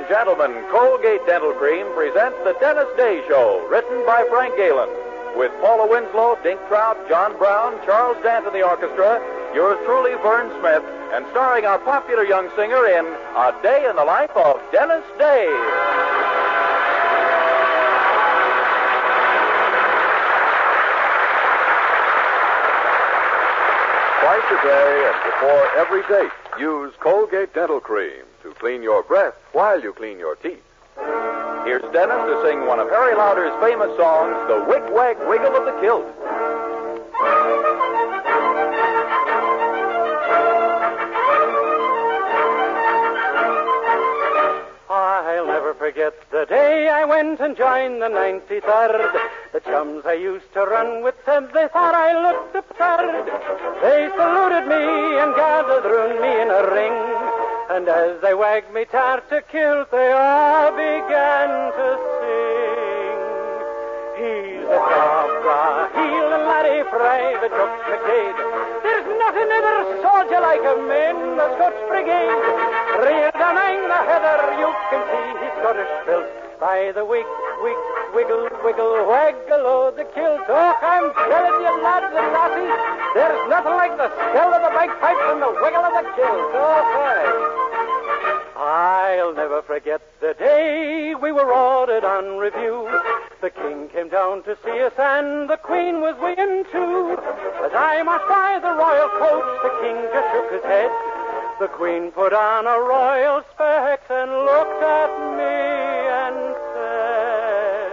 and gentlemen, Colgate Dental Cream presents The Dennis Day Show, written by Frank Galen, with Paula Winslow, Dink Trout, John Brown, Charles Dant in the orchestra, yours truly, Vern Smith, and starring our popular young singer in A Day in the Life of Dennis Day. Twice a day and before every date, use Colgate Dental Cream to clean your breath while you clean your teeth. Here's Dennis to sing one of Harry Lauder's famous songs, The Wig-Wag Wiggle of the Kilt. I'll never forget the day I went and joined the 93rd. The chums I used to run with said they thought I looked absurd. They saluted me and gathered round me in a ring. And as they wagged me tartar kilt, they all began to sing. He's a cobra, heel and laddie private Jock McCade. There's nothing other soldier like him in the Scotch Brigade. Reared among the heather, you can see his Scottish built. By the wig, wiggle, wiggle, waggle o' the kilt. Oh, I'm telling you, lads and lassies, there's nothing like the skill of the bagpipes and the wiggle of the kilt. Oh, fine. I'll never forget the day we were ordered on review. The king came down to see us and the queen was within too. As I marched by the royal coach, the king just shook his head. The queen put on a royal spec and looked at me and said,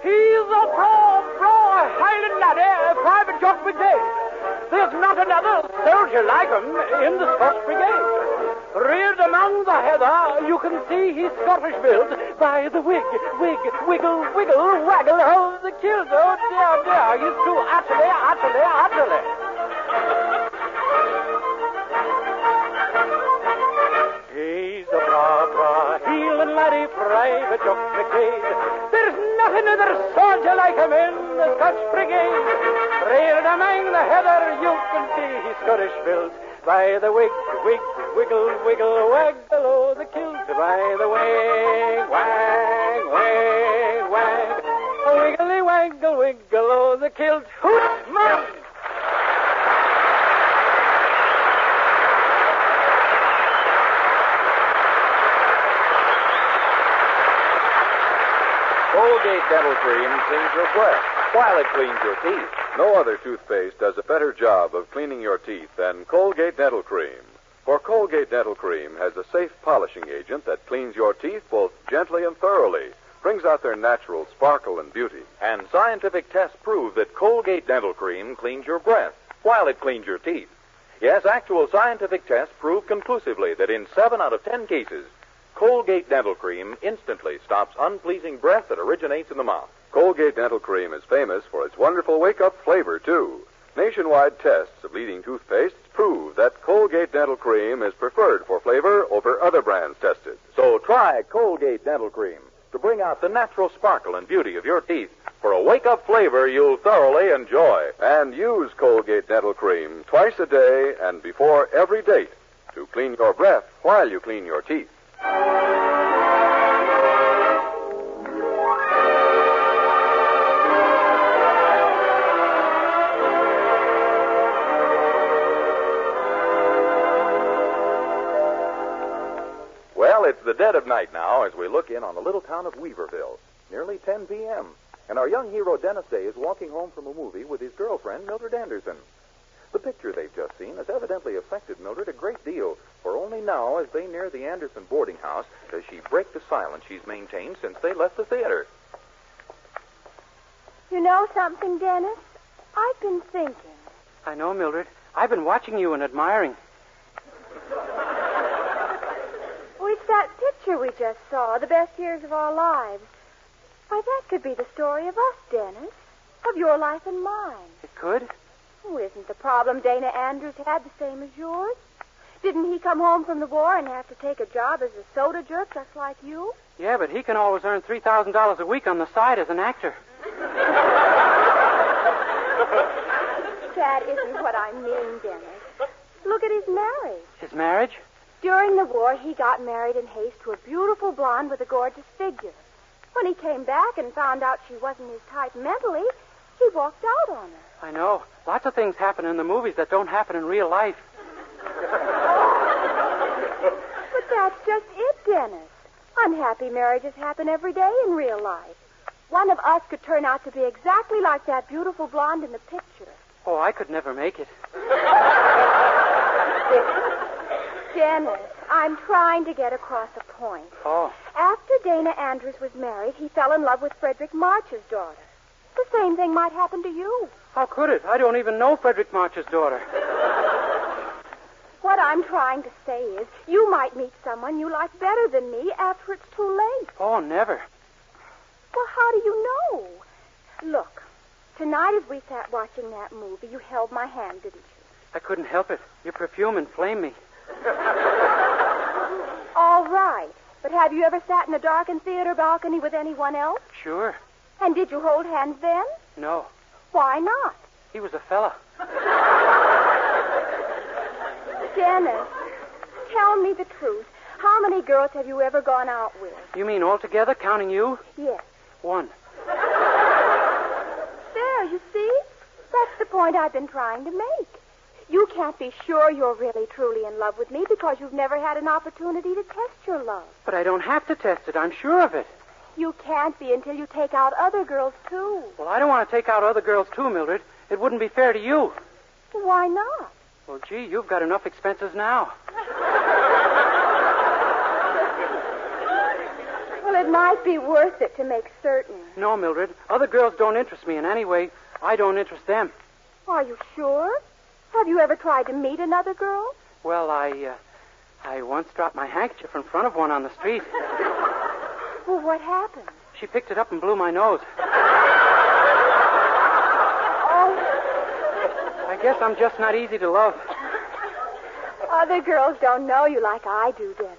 he's a pro Highland laddie, Private Jock McCade. There's not another soldier like him in the Scotch Brigade. Reared among the heather, you can see he's Scottish built. By the wig, wiggle, wiggle, waggle of the kilt. Oh, dear, he's too utterly. He's a bra, heel and laddie, Private Jock McCade. There's nothing other soldier like him in the Scotch Brigade. Reared among the heather, you can see he's Scottish built. By the wig, wiggle, wiggle, waggle o' the kilt. By the wig, wag, a wiggly waggle, wiggle o' the kilt. Hoot, man! Colgate Dental Cream cleans your breath while it cleans your teeth. No other toothpaste does a better job of cleaning your teeth than Colgate Dental Cream. For Colgate Dental Cream has a safe polishing agent that cleans your teeth both gently and thoroughly, brings out their natural sparkle and beauty. And scientific tests prove that Colgate Dental Cream cleans your breath while it cleans your teeth. Yes, actual scientific tests prove conclusively that in 7 out of 10 cases, Colgate Dental Cream instantly stops unpleasing breath that originates in the mouth. Colgate Dental Cream is famous for its wonderful wake-up flavor, too. Nationwide tests of leading toothpastes prove that Colgate Dental Cream is preferred for flavor over other brands tested. So try Colgate Dental Cream to bring out the natural sparkle and beauty of your teeth for a wake-up flavor you'll thoroughly enjoy. And use Colgate Dental Cream twice a day and before every date to clean your breath while you clean your teeth. Well, it's the dead of night now as we look in on the little town of Weaverville. Nearly 10 p.m. And our young hero, Dennis Day, is walking home from a movie with his girlfriend, Mildred Anderson. The picture they've just seen has evidently affected Mildred a great deal, for only now, as they near the Anderson boarding house, does she break the silence she's maintained since they left the theater. You know something, Dennis? I've been thinking. I know, Mildred. I've been watching you and admiring. Oh, it's that picture we just saw, The Best Years of Our Lives. Why, that could be the story of us, Dennis. Of your life and mine. It could? Oh, isn't the problem Dana Andrews had the same as yours? Didn't he come home from the war and have to take a job as a soda jerk just like you? Yeah, but he can always earn $3,000 a week on the side as an actor. That isn't what I mean, Dennis. Look at his marriage. His marriage? During the war, he got married in haste to a beautiful blonde with a gorgeous figure. When he came back and found out she wasn't his type mentally, he walked out on her. I know. Lots of things happen in the movies that don't happen in real life. But that's just it, Dennis. Unhappy marriages happen every day in real life. One of us could turn out to be exactly like that beautiful blonde in the picture. Oh, I could never make it. Dennis, I'm trying to get across a point. Oh. After Dana Andrews was married, he fell in love with Frederick March's daughter. The same thing might happen to you. How could it? I don't even know Frederick March's daughter. What I'm trying to say is, you might meet someone you like better than me after it's too late. Oh, never. Well, how do you know? Look, tonight as we sat watching that movie, you held my hand, didn't you? I couldn't help it. Your perfume inflamed me. All right. But have you ever sat in a darkened theater balcony with anyone else? Sure. And did you hold hands then? No. Why not? He was a fella. Dennis, tell me the truth. How many girls have you ever gone out with? You mean altogether, counting you? Yes. 1. There, you see? That's the point I've been trying to make. You can't be sure you're really, truly in love with me because you've never had an opportunity to test your love. But I don't have to test it. I'm sure of it. You can't be until you take out other girls, too. Well, I don't want to take out other girls, too, Mildred. It wouldn't be fair to you. Why not? Well, gee, you've got enough expenses now. Well, it might be worth it to make certain. No, Mildred. Other girls don't interest me in any way. I don't interest them. Are you sure? Have you ever tried to meet another girl? Well, I once dropped my handkerchief in front of one on the street. Well, what happened? She picked it up and blew my nose. Oh, I guess I'm just not easy to love. other girls don't know you like I do, Dennis.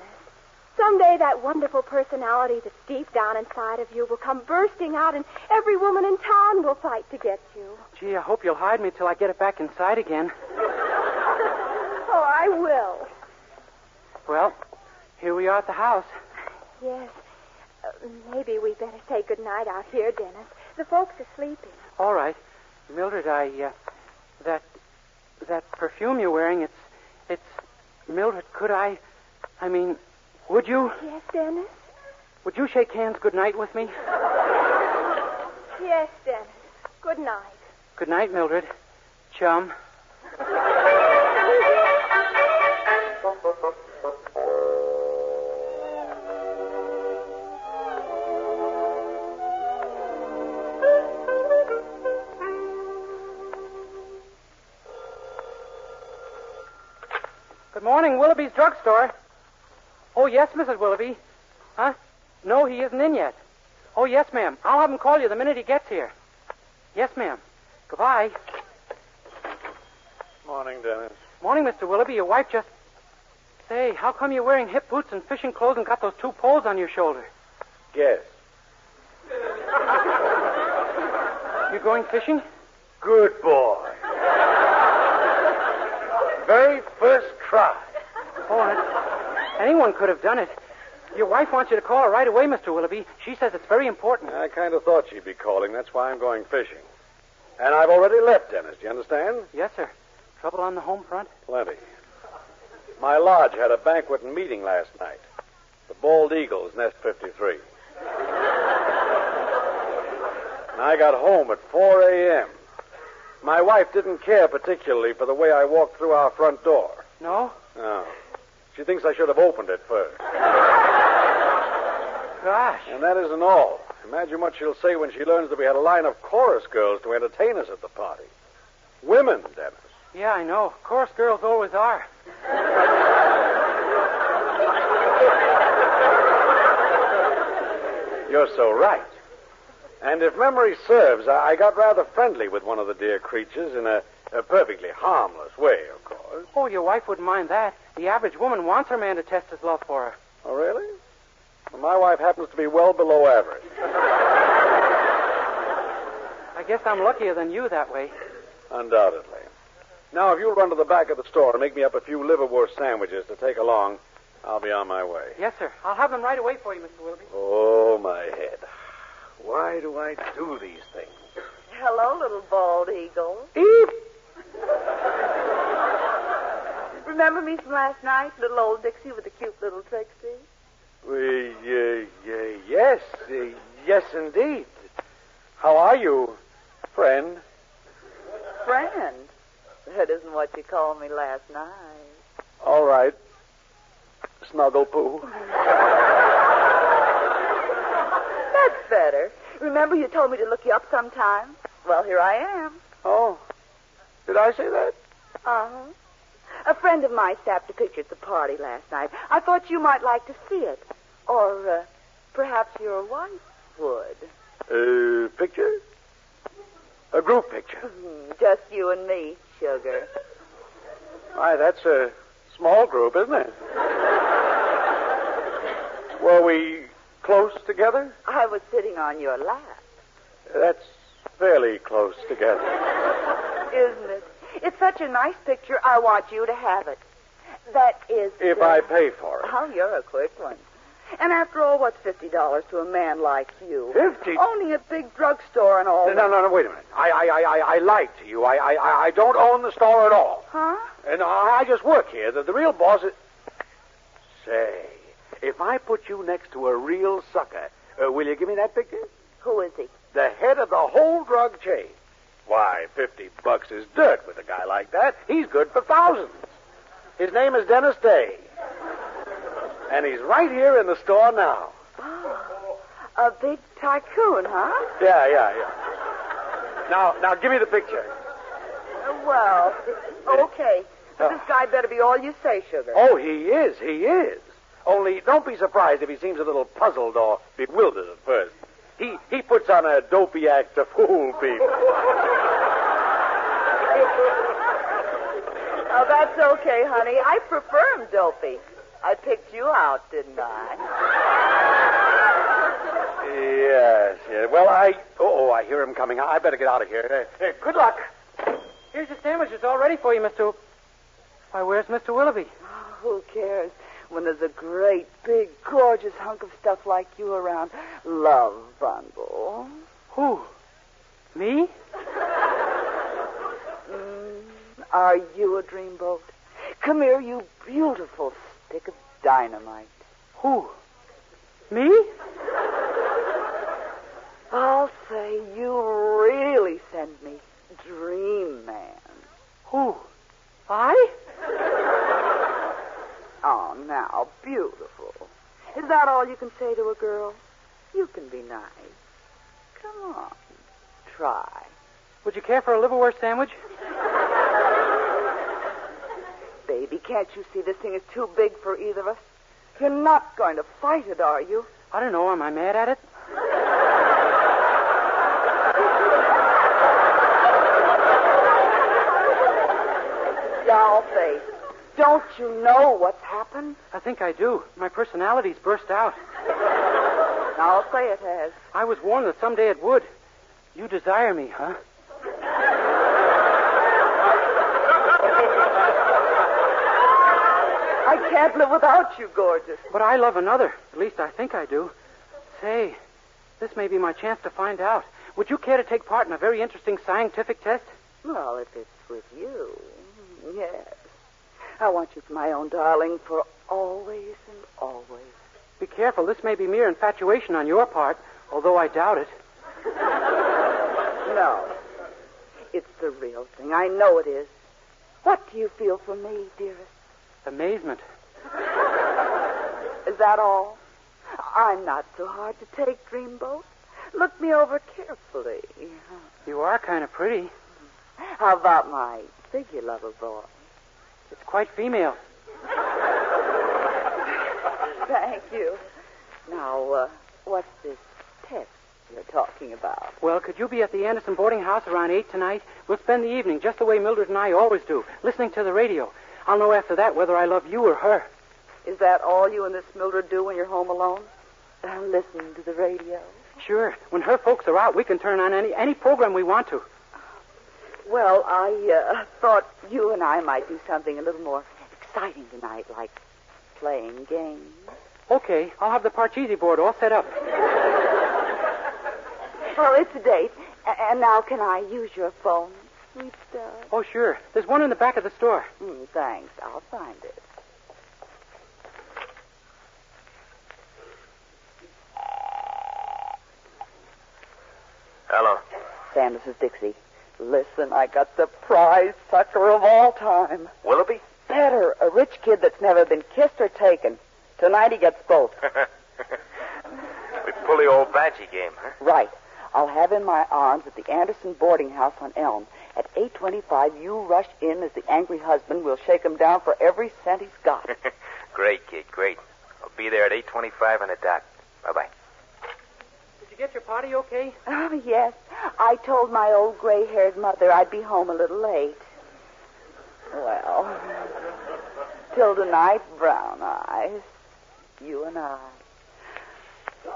Someday that wonderful personality that's deep down inside of you will come bursting out, and every woman in town will fight to get you. Gee, I hope you'll hide me till I get it back inside again. Oh, I will. Well, here we are at the house. Yes. Maybe we better say goodnight out here, Dennis. The folks are sleeping. All right. Mildred, that perfume you're wearing, it's... Mildred, could I mean, would you? Yes, Dennis? Would you shake hands goodnight with me? Yes, Dennis. Good night. Good night, Mildred. Chum. Good morning, Willoughby's drugstore. Oh, yes, Mrs. Willoughby. Huh? No, he isn't in yet. Oh, yes, ma'am. I'll have him call you the minute he gets here. Yes, ma'am. Goodbye. Morning, Dennis. Morning, Mr. Willoughby. Your wife just... Say, how come you're wearing hip boots and fishing clothes and got those 2 poles on your shoulder? Yes. You going fishing? Good boy. Very first try. Oh, anyone could have done it. Your wife wants you to call her right away, Mr. Willoughby. She says it's very important. I kind of thought she'd be calling. That's why I'm going fishing. And I've already left, Dennis. Do you understand? Yes, sir. Trouble on the home front? Plenty. My lodge had a banquet and meeting last night. The Bald Eagles, Nest 53. And I got home at 4 a.m. My wife didn't care particularly for the way I walked through our front door. No? No. She thinks I should have opened it first. Gosh. And that isn't all. Imagine what she'll say when she learns that we had a line of chorus girls to entertain us at the party. Women, Dennis. Yeah, I know. Chorus girls always are. You're so right. And if memory serves, I got rather friendly with one of the dear creatures in a perfectly harmless way, of course. Oh, your wife wouldn't mind that. The average woman wants her man to test his love for her. Oh, really? Well, my wife happens to be well below average. I guess I'm luckier than you that way. Undoubtedly. Now, if you'll run to the back of the store and make me up a few liverwurst sandwiches to take along, I'll be on my way. Yes, sir. I'll have them right away for you, Mr. Willoughby. Oh, my head. Why do I do these things? Hello, little bald eagle. Eep! Remember me from last night, little old Dixie with the cute little Trixie? Yes, indeed. How are you, friend? Friend? That isn't what you called me last night. All right. Snuggle poo. That's better. Remember you told me to look you up sometime? Well, here I am. Oh, did I say that? Uh-huh. A friend of mine snapped a picture at the party last night. I thought you might like to see it. Or perhaps your wife would. Picture? A group picture. Just you and me, sugar. Why, that's a small group, isn't it? Were we close together? I was sitting on your lap. That's fairly close together. Isn't it? It's such a nice picture, I want you to have it. That is... If I pay for it. Oh, you're a quick one. And after all, what's $50 to a man like you? 50? Only a big drugstore and all. No, wait a minute. I lied to you. I don't own the store at all. Huh? And I just work here. The real boss is... Say, if I put you next to a real sucker, will you give me that picture? Who is he? The head of the whole drug chain. Why, $50 is dirt with a guy like that. He's good for thousands. His name is Dennis Day. And he's right here in the store now. Oh, a big tycoon, huh? Yeah. Now, give me the picture. Well, okay. But this guy better be all you say, sugar. Oh, he is. Only don't be surprised if he seems a little puzzled or bewildered at first. He puts on a dopey act to fool people. Oh, that's okay, honey. I prefer him dopey. I picked you out, didn't I? Yes. Well, I hear him coming. I better get out of here. Good luck. Here's your sandwiches all ready for you, Mr. Why, where's Mr. Willoughby? Oh, who cares when there's a great, big, gorgeous hunk of stuff like you around? Love bundle. Who? Me? Are you a dreamboat? Come here, you beautiful stick of dynamite. Who? Me? I'll say you really send me dream man. Who? I? Oh, now, beautiful. Is that all you can say to a girl? You can be nice. Come on, try. Would you care for a liverwurst sandwich? Baby, can't you see this thing is too big for either of us? You're not going to fight it, are you? I don't know. Am I mad at it? Dollface, don't you know what's happened? I think I do. My personality's burst out. I'll say it has. I was warned that someday it would. You desire me, huh? I can't live without you, gorgeous. But I love another. At least I think I do. Say, this may be my chance to find out. Would you care to take part in a very interesting scientific test? Well, if it's with you, yes. I want you for my own darling for always and always. Be careful. This may be mere infatuation on your part, although I doubt it. No. It's the real thing. I know it is. What do you feel for me, dearest? Amazement. Is that all? I'm not so hard to take, Dreamboat. Look me over carefully. You are kind of pretty. How about my figure, lover boy? It's quite female. Thank you. Now, what's this test you're talking about? Well, could you be at the Anderson boarding house around 8 tonight? We'll spend the evening just the way Mildred and I always do, listening to the radio. I'll know after that whether I love you or her. Is that all you and this Mildred do when you're home alone? Listen to the radio? Sure. When her folks are out, we can turn on any program we want to. Well, I thought you and I might do something a little more exciting tonight, like playing games. Okay, I'll have the Parcheesi board all set up. Well, it's a date. And now can I use your phone, sweetheart? Oh, sure. There's one in the back of the store. Thanks. I'll find it. Hello. Sam, this is Dixie. Listen, I got the prize sucker of all time. Willoughby? Better, a rich kid that's never been kissed or taken. Tonight he gets both. We pull the old Badgie game, huh? Right. I'll have in my arms at the Anderson boarding house on Elm. At 8:25, you rush in as the angry husband. We'll shake him down for every cent he's got. Great, kid, great. I'll be there at 8:25 on the dot. Bye-bye. Did you get your party okay? Oh, yes. I told my old gray-haired mother I'd be home a little late. Well, till tonight, brown eyes. You and I.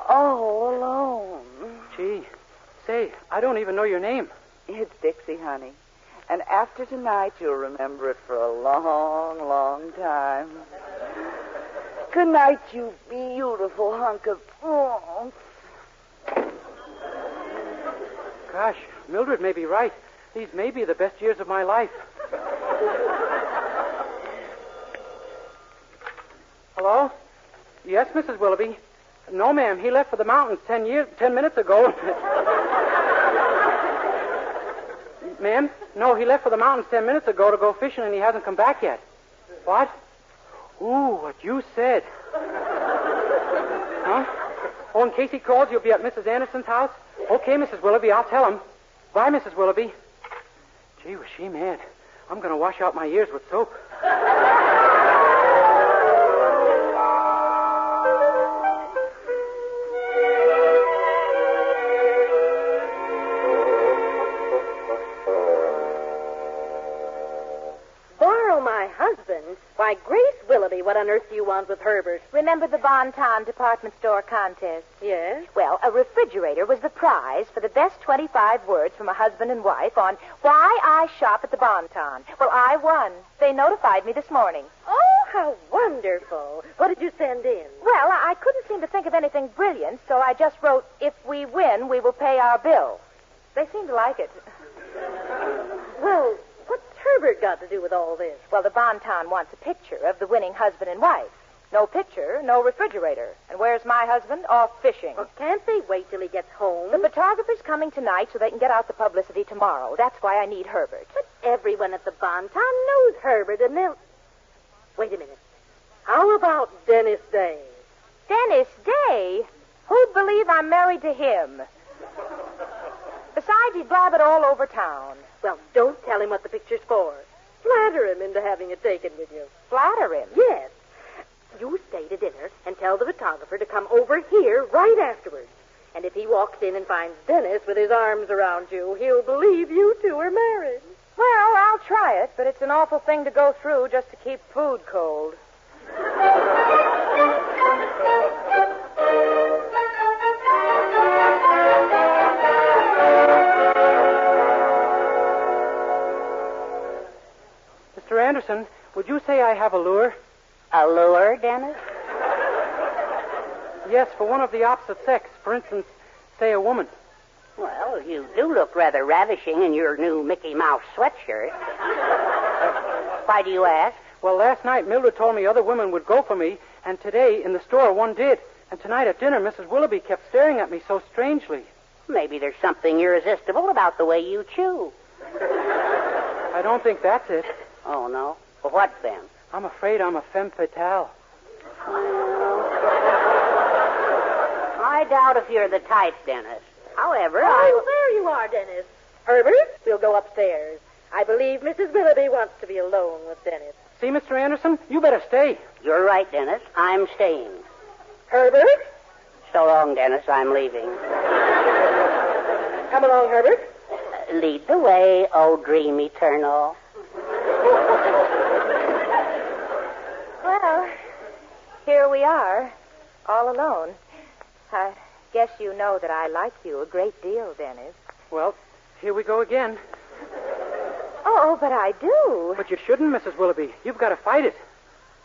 All alone. Gee, say, I don't even know your name. It's Dixie, honey. And after tonight, you'll remember it for a long, long time. Good night, you beautiful hunk of... Oh. Gosh, Mildred may be right. These may be the best years of my life. Hello? Yes, Mrs. Willoughby. No, ma'am. He left for the mountains 10 minutes ago. Ma'am? No, he left for the mountains 10 minutes ago to go fishing, and he hasn't come back yet. What? Ooh, what you said. Huh? Oh, in case he calls, you'll be at Mrs. Anderson's house? Okay, Mrs. Willoughby, I'll tell him. Bye, Mrs. Willoughby. Gee, was she mad. I'm going to wash out my ears with soap. Why, Grace Willoughby, what on earth do you want with Herbert? Remember the Bon Ton department store contest? Yes? Well, a refrigerator was the prize for the best 25 words from a husband and wife on why I shop at the Bon Ton. Well, I won. They notified me this morning. Oh, how wonderful. What did you send in? Well, I couldn't seem to think of anything brilliant, so I just wrote, if we win, we will pay our bill. They seem to like it. Well, what's Herbert got to do with all this? Well, the Bon Ton wants a picture of the winning husband and wife. No picture, no refrigerator. And where's my husband? Off fishing. Well, can't they wait till he gets home? The photographer's coming tonight so they can get out the publicity tomorrow. That's why I need Herbert. But everyone at the Bon Ton knows Herbert, and they'll... Wait a minute. How about Dennis Day? Dennis Day? Who'd believe I'm married to him? Besides, he'd blab it all over town. Well, don't tell him what the picture's for. Flatter him into having it taken with you. Flatter him? Yes. You stay to dinner and tell the photographer to come over here right afterwards. And if he walks in and finds Dennis with his arms around you, he'll believe you two are married. Well, I'll try it, but it's an awful thing to go through just to keep food cold. Mr. Anderson, would you say I have a lure? A lure, Dennis? Yes, for one of the opposite sex. For instance, say a woman. Well, you do look rather ravishing in your new Mickey Mouse sweatshirt. Why do you ask? Well, last night Mildred told me other women would go for me, and today in the store one did. And tonight at dinner, Mrs. Willoughby kept staring at me so strangely. Maybe there's something irresistible about the way you chew. I don't think that's it. Oh, no? Well, what then? I'm afraid I'm a femme fatale. I doubt if you're the type, Dennis. However, Oh, there you are, Dennis. Herbert, we'll go upstairs. I believe Mrs. Willoughby wants to be alone with Dennis. See, Mr. Anderson, you better stay. You're right, Dennis. I'm staying. Herbert? So long, Dennis. I'm leaving. Come along, Herbert. Lead the way, oh dream eternal. Well, here we are, all alone. I guess you know that I like you a great deal, Dennis. Well, here we go again. Oh, but I do. But you shouldn't, Mrs. Willoughby. You've got to fight it.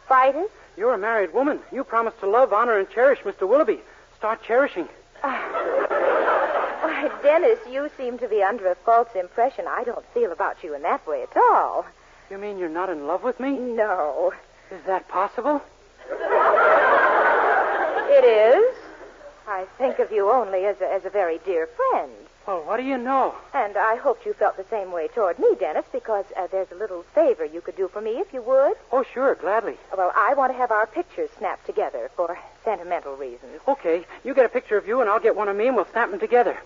Fight it? You're a married woman. You promised to love, honor, and cherish Mr. Willoughby. Start cherishing. Why, Dennis, you seem to be under a false impression. I don't feel about you in that way at all. You mean you're not in love with me? No. Is that possible? It is. I think of you only as a very dear friend. Well, what do you know? And I hoped you felt the same way toward me, Dennis, because there's a little favor you could do for me if you would. Oh, sure, gladly. Well, I want to have our pictures snapped together for sentimental reasons. Okay, you get a picture of you and I'll get one of me and we'll snap them together.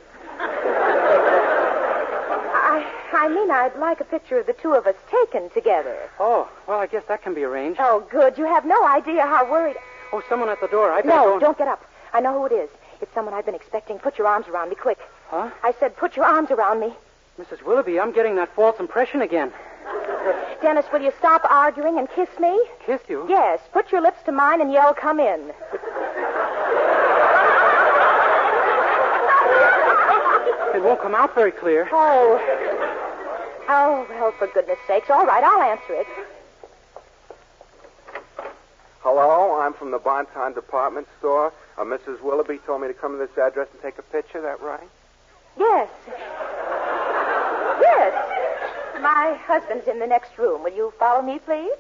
I mean, I'd like a picture of the two of us taken together. Oh, well, I guess that can be arranged. Oh, good. You have no idea how worried... Oh, someone at the door. I better No, go... don't get up. I know who it is. It's someone I've been expecting. Put your arms around me, quick. Huh? I said put your arms around me. Mrs. Willoughby, I'm getting that false impression again. Dennis, will you stop arguing and kiss me? Kiss you? Yes. Put your lips to mine and yell, come in. It won't come out very clear. Oh, well, for goodness sakes. All right, I'll answer it. Hello, I'm from the Bonton department store. Mrs. Willoughby told me to come to this address and take a picture, that right? Yes. Yes. My husband's in the next room. Will you follow me, please?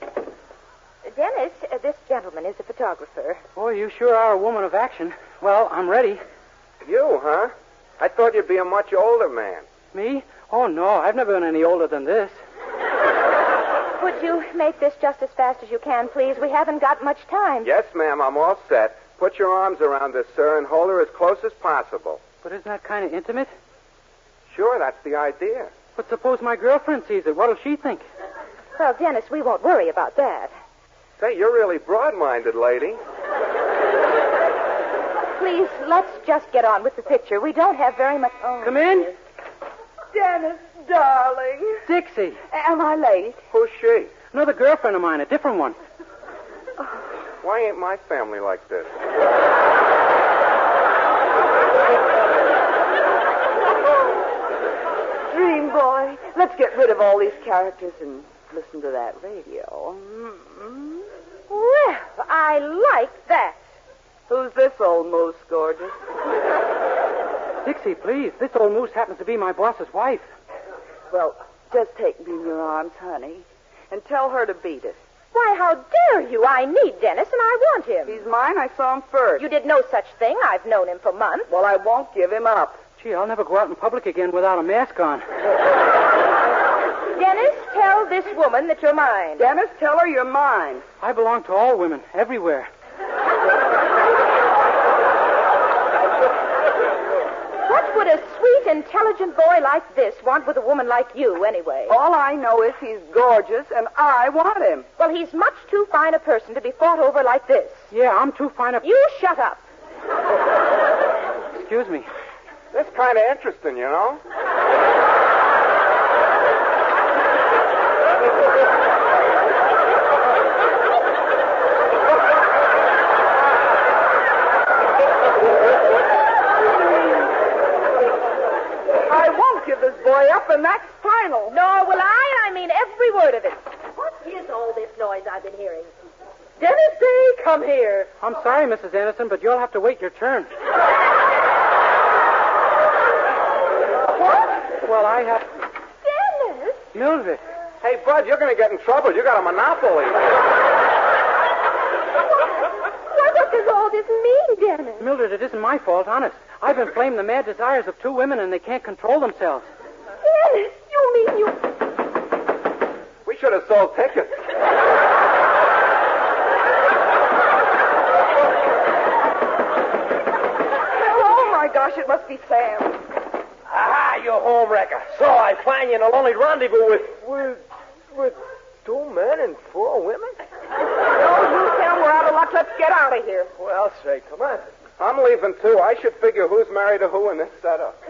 Dennis, this gentleman is a photographer. Boy, you sure are a woman of action. Well, I'm ready. You, huh? I thought you'd be a much older man. Me? Oh, no, I've never been any older than this. Would you make this just as fast as you can, please? We haven't got much time. Yes, ma'am, I'm all set. Put your arms around this, sir, and hold her as close as possible. But isn't that kind of intimate? Sure, that's the idea. But suppose my girlfriend sees it. What'll she think? Well, Dennis, we won't worry about that. Say, you're really broad-minded, lady. Please, let's just get on with the picture. We don't have very much... Oh, Come in. Dennis, darling. Dixie. Am I late? Who's she? Another girlfriend of mine, a different one. Why ain't my family like this? Dream boy, let's get rid of all these characters and listen to that radio. Mm-hmm. Well, I like that. Who's this old moose, gorgeous? Dixie, please. This old moose happens to be my boss's wife. Well, just take me in your arms, honey, and tell her to beat it. Why, how dare you? I need Dennis, and I want him. He's mine. I saw him first. You did no such thing. I've known him for months. Well, I won't give him up. Gee, I'll never go out in public again without a mask on. Dennis, tell this woman that you're mine. Dennis, tell her you're mine. I belong to all women, everywhere. What would a sweet, intelligent boy like this want with a woman like you, anyway? All I know is he's gorgeous, and I want him. Well, he's much too fine a person to be fought over like this. Yeah, I'm too fine a... You shut up. Excuse me. This kind of interesting, you know? I won't give this boy up, and that's final. Nor will I mean every word of it. What is all this noise I've been hearing? Dennis Day, come here. I'm sorry, Mrs. Anderson, but you'll have to wait your turn. What? Well, I have... Dennis? Mildred. Hey, Bud, you're going to get in trouble. You got a monopoly. What does all this mean, Dennis? Mildred, it isn't my fault, honest. I've inflamed the mad desires of two women, and they can't control themselves. Dennis, you mean you... We should have sold tickets. Oh, my gosh, it must be Sam. Aha, you home wrecker. So I find you in a lonely rendezvous with two men and 4 women? No, you Sam, we're out of luck. Let's get out of here. Well, say, come on. I'm leaving, too. I should figure who's married to who in this setup.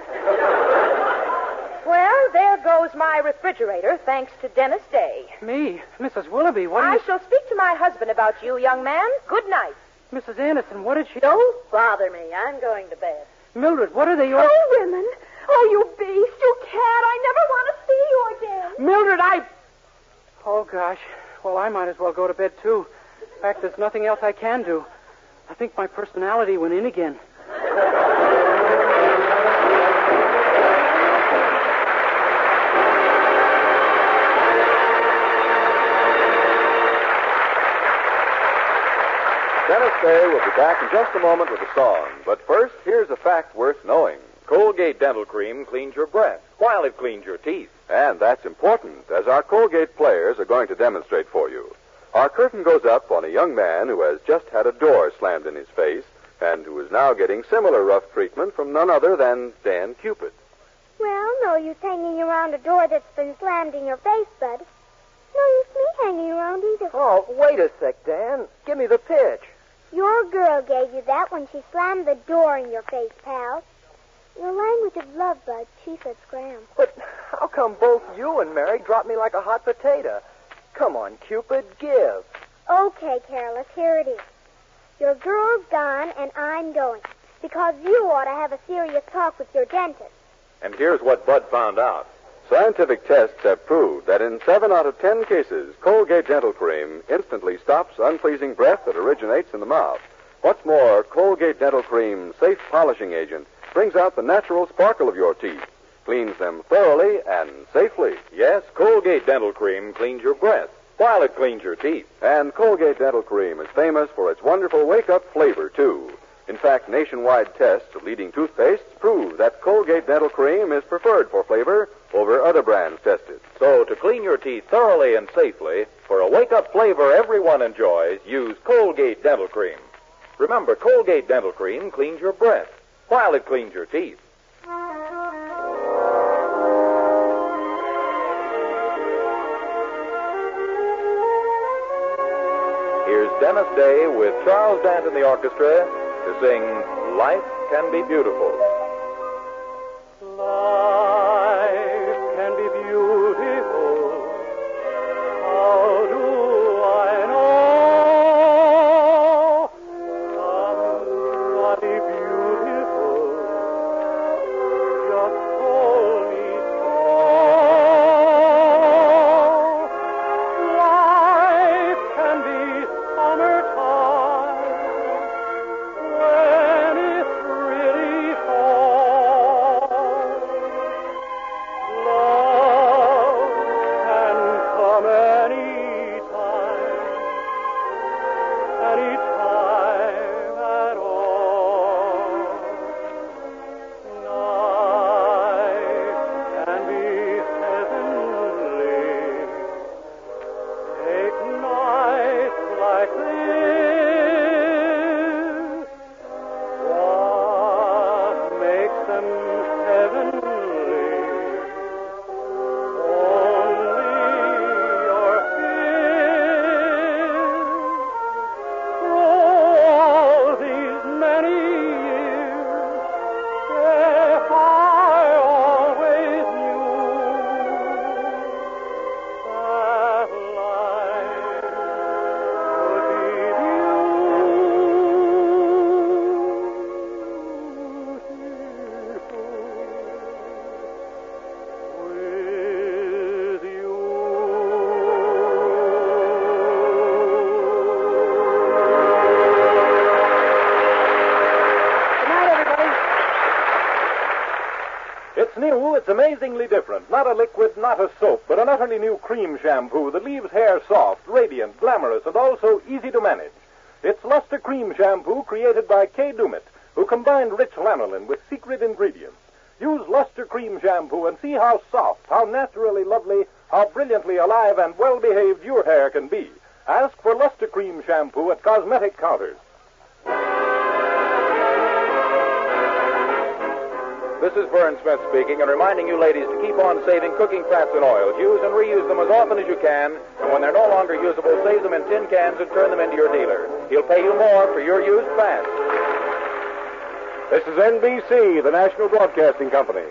Well, there goes my refrigerator, thanks to Dennis Day. Me? Mrs. Willoughby, what I do you... shall speak to my husband about you, young man. Good night. Mrs. Anderson, what did she... Don't bother me. I'm going to bed. Mildred, what are they all... Oh, women. Oh, you beast. You cat. I never want to see you again. Mildred, I... Oh, gosh. Well, I might as well go to bed, too. In fact, there's nothing else I can do. I think my personality went in again. Dennis Day will be back in just a moment with a song. But first, here's a fact worth knowing. Colgate Dental Cream cleans your breath while it cleans your teeth. And that's important, as our Colgate players are going to demonstrate for you. Our curtain goes up on a young man who has just had a door slammed in his face and who is now getting similar rough treatment from none other than Dan Cupid. Well, no use hanging around a door that's been slammed in your face, Bud. No use me hanging around either. Oh, wait a sec, Dan. Give me the pitch. Your girl gave you that when she slammed the door in your face, pal. Your language of love, Bud. She said scram. But how come both you and Mary dropped me like a hot potato? Come on, Cupid, give. Okay, Careless, here it is. Your girl's gone, and I'm going. Because you ought to have a serious talk with your dentist. And here's what Bud found out. Scientific tests have proved that in 7 out of 10 cases, Colgate Dental Cream instantly stops unpleasing breath that originates in the mouth. What's more, Colgate Dental Cream's safe polishing agent brings out the natural sparkle of your teeth, cleans them thoroughly and safely. Yes, Colgate Dental Cream cleans your breath while it cleans your teeth. And Colgate Dental Cream is famous for its wonderful wake-up flavor, too. In fact, nationwide tests of leading toothpastes prove that Colgate Dental Cream is preferred for flavor over other brands tested. So, to clean your teeth thoroughly and safely, for a wake-up flavor everyone enjoys, use Colgate Dental Cream. Remember, Colgate Dental Cream cleans your breath while it cleans your teeth. Here's Dennis Day with Charles Dant and the orchestra to sing Life Can Be Beautiful. Life can be beautiful. How do I know? Somebody beautiful just told me so. Life can be summertime when it's really fall. Love can come any time at all. Night can be heavenly. Take nights like this. What makes them heavenly? Only your kiss. Through all these many years, if I always knew that life could be beautiful with you. Good night, everybody. It's new, it's amazingly different. Not a liquid, not a soap, but an utterly new cream shampoo that leaves hair soft, radiant, glamorous, and also easy to manage. It's Luster Cream Shampoo created by Kay Dumit, who combined rich lanolin with secret ingredients. Use Luster Cream Shampoo and see how soft, how naturally lovely, how brilliantly alive and well-behaved your hair can be. Ask for Luster Cream Shampoo at cosmetic counters. This is Vern Smith speaking and reminding you ladies to keep on saving cooking fats and oils. Use and reuse them as often as you can, and when they're no longer usable, save them in tin cans and turn them into your dealer. He'll pay you more for your used fats. This is NBC, the National Broadcasting Company.